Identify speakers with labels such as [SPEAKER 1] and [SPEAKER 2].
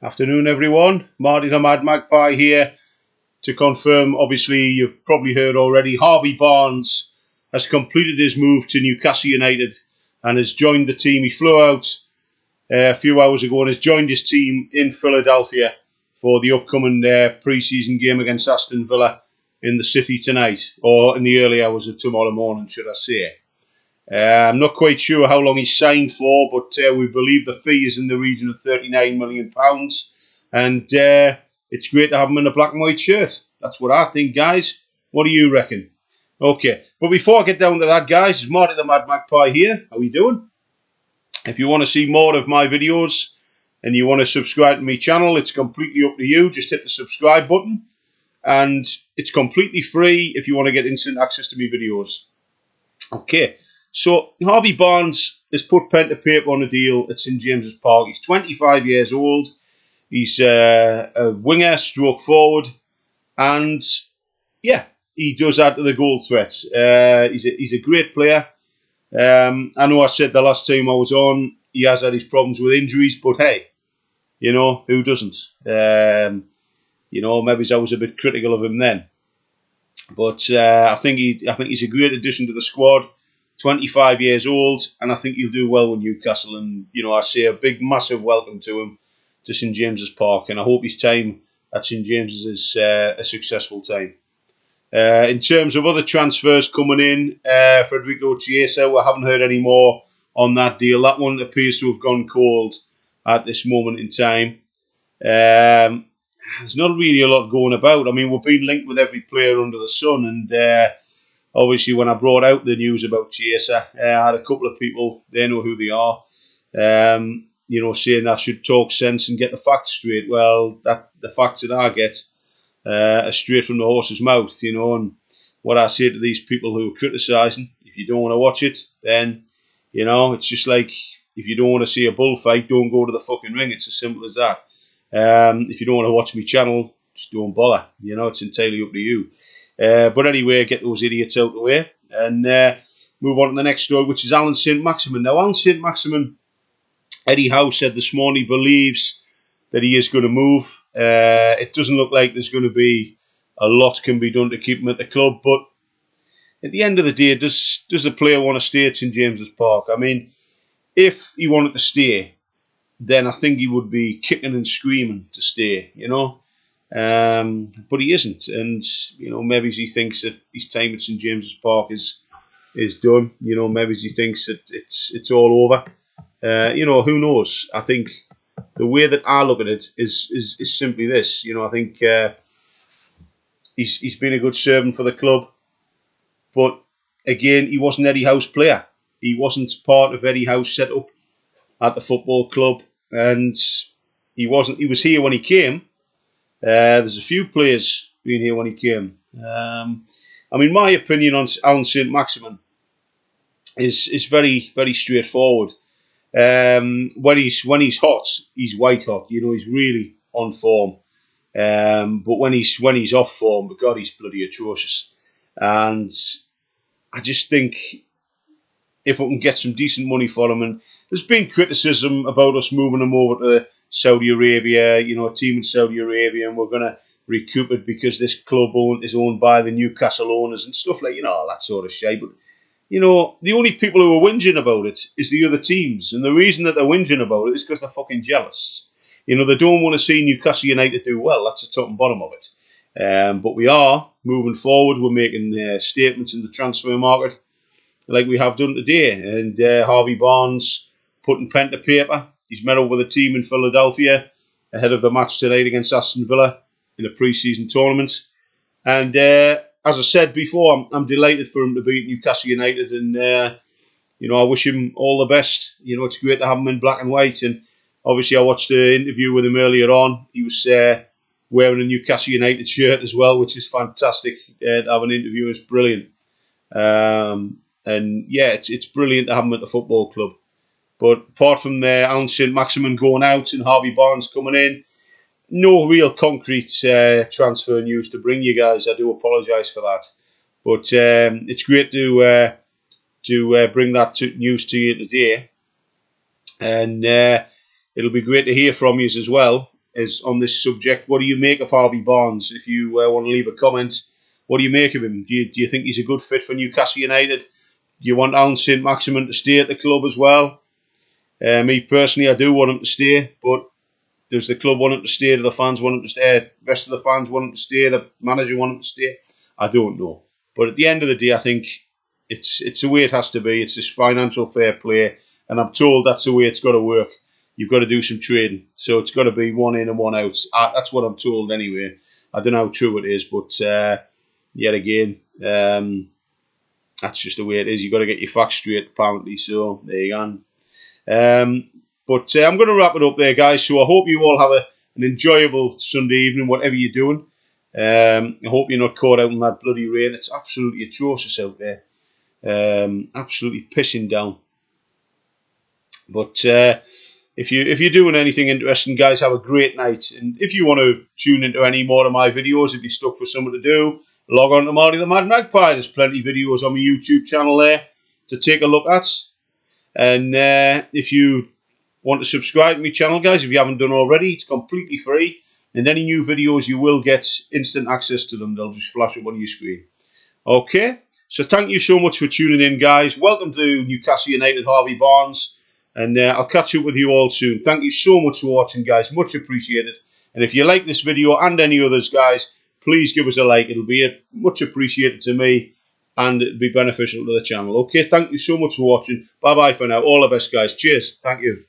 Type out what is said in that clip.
[SPEAKER 1] Afternoon, everyone. Marty the Mad Magpie here to confirm. Obviously, you've probably heard already. Harvey Barnes has completed his move to Newcastle United and has joined the team. He flew out a few hours ago and has joined his team in Philadelphia for the upcoming pre-season game against Aston Villa in the city tonight, or in the early hours of tomorrow morning, should I say. I'm not quite sure how long he's signed for, but we believe the fee is in the region of £39 million. And it's great to have him in a black and white shirt. That's what I think, guys. What do you reckon? Okay, but before I get down to that, guys, it's Marty the Mad Magpie here. How are we doing? If you want to see more of my videos and you want to subscribe to my channel, it's completely up to you. Just hit the subscribe button. And it's completely free if you want to get instant access to my videos. Okay. So, Harvey Barnes has put pen to paper on a deal at St James's Park. He's 25 years old. He's a winger, stroke forward. And, yeah, he does add to the goal threat. He's a great player. I know I said the last time I was on, he has had his problems with injuries. But, hey, you know, who doesn't? You know, maybe I was a bit critical of him then. But I think he's a great addition to the squad. 25 years old, and I think he'll do well with Newcastle. And, you know, I say a big, massive welcome to him to St James's Park, and I hope his time at St James's is a successful time. In terms of other transfers coming in, Federico Chiesa, we haven't heard any more on that deal. That one appears to have gone cold at this moment in time. There's not really a lot going about. I mean, we've been linked with every player under the sun, and obviously, when I brought out the news about Chiesa, I had a couple of people, they know who they are, you know, saying I should talk sense and get the facts straight. Well, the facts that I get are straight from the horse's mouth, you know, and what I say to these people who are criticising, if you don't want to watch it, then, you know, it's just like, if you don't want to see a bullfight, don't go to the fucking ring. It's as simple as that. If you don't want to watch my channel, just don't bother. You know, it's entirely up to you. But anyway, get those idiots out of the way and move on to the next story, which is Alan Saint-Maximin. Now, Alan Saint-Maximin, Eddie Howe said this morning he believes that he is going to move. It doesn't look like there's going to be a lot can be done to keep him at the club, but at the end of the day, does the player want to stay at St James's Park? I mean, if he wanted to stay, then I think he would be kicking and screaming to stay, you know. But he isn't, and you know, maybe he thinks that his time at St James's Park is done. You know, maybe he thinks that it's all over. You know, who knows? I think the way that I look at it is simply this. You know, I think he's been a good servant for the club, but again, he wasn't Eddie Howe's player. He wasn't part of Eddie Howe's setup at the football club, and he wasn't. He was here when he came. There's a few players being here when he came. I mean, my opinion on Alan Saint-Maximin is very, very straightforward. When he's hot, he's white hot. You know, he's really on form. But when he's off form, but God, he's bloody atrocious. And I just think if we can get some decent money for him, and there's been criticism about us moving him over to Saudi Arabia, you know, a team in Saudi Arabia, and we're going to recoup it because this club is owned by the Newcastle owners and stuff like, you know, all that sort of shit. But, you know, the only people who are whinging about it is the other teams. And the reason that they're whinging about it is because they're fucking jealous. You know, they don't want to see Newcastle United do well. That's the top and bottom of it. But we are moving forward. We're making statements in the transfer market like we have done today. And Harvey Barnes putting pen to paper. He's met up with a team in Philadelphia ahead of the match tonight against Aston Villa in a pre-season tournament. And as I said before, I'm delighted for him to be at Newcastle United. And, you know, I wish him all the best. You know, it's great to have him in black and white. And obviously I watched the interview with him earlier on. He was wearing a Newcastle United shirt as well, which is fantastic. To have an interview is brilliant. And, yeah, it's brilliant to have him at the football club. But apart from Alan Saint-Maximin going out and Harvey Barnes coming in, no real concrete transfer news to bring you guys. I do apologise for that. But it's great to bring that news to you today. And it'll be great to hear from you as well. is on this subject. What do you make of Harvey Barnes? If you want to leave a comment, what do you make of him? Do you think he's a good fit for Newcastle United? Do you want Alan St. Maximin to stay at the club as well? Me personally, I do want him to stay, but does the club want him to stay? Do the fans want him to stay? The rest of the fans want him to stay? The manager want him to stay? I don't know. But at the end of the day, I think it's the way it has to be. It's this financial fair play, and I'm told that's the way it's got to work. You've got to do some trading, so it's got to be one in and one out. That's what I'm told anyway. I don't know how true it is, but yet again, that's just the way it is. You've got to get your facts straight, apparently. So there you go. But I'm going to wrap it up there, guys. So I hope you all have an enjoyable Sunday evening, whatever you're doing. I hope you're not caught out in that bloody rain. It's absolutely atrocious out there. Absolutely pissing down. But if you're doing anything interesting, guys, have a great night. And if you want to tune into any more of my videos, if you're stuck for something to do, log on to Marty the Mad Magpie. There's plenty of videos on my YouTube channel there to take a look at. And if you want to subscribe to my channel, guys, if you haven't done already, it's completely free. And any new videos, you will get instant access to them. They'll just flash up on your screen. Okay, so thank you so much for tuning in, guys. Welcome to Newcastle United, Harvey Barnes. And I'll catch up with you all soon. Thank you so much for watching, guys. Much appreciated. And if you like this video and any others, guys, please give us a like. It'll be much appreciated to me, and it'll be beneficial to the channel. Okay, thank you so much for watching. Bye-bye for now. All the best, guys. Cheers. Thank you.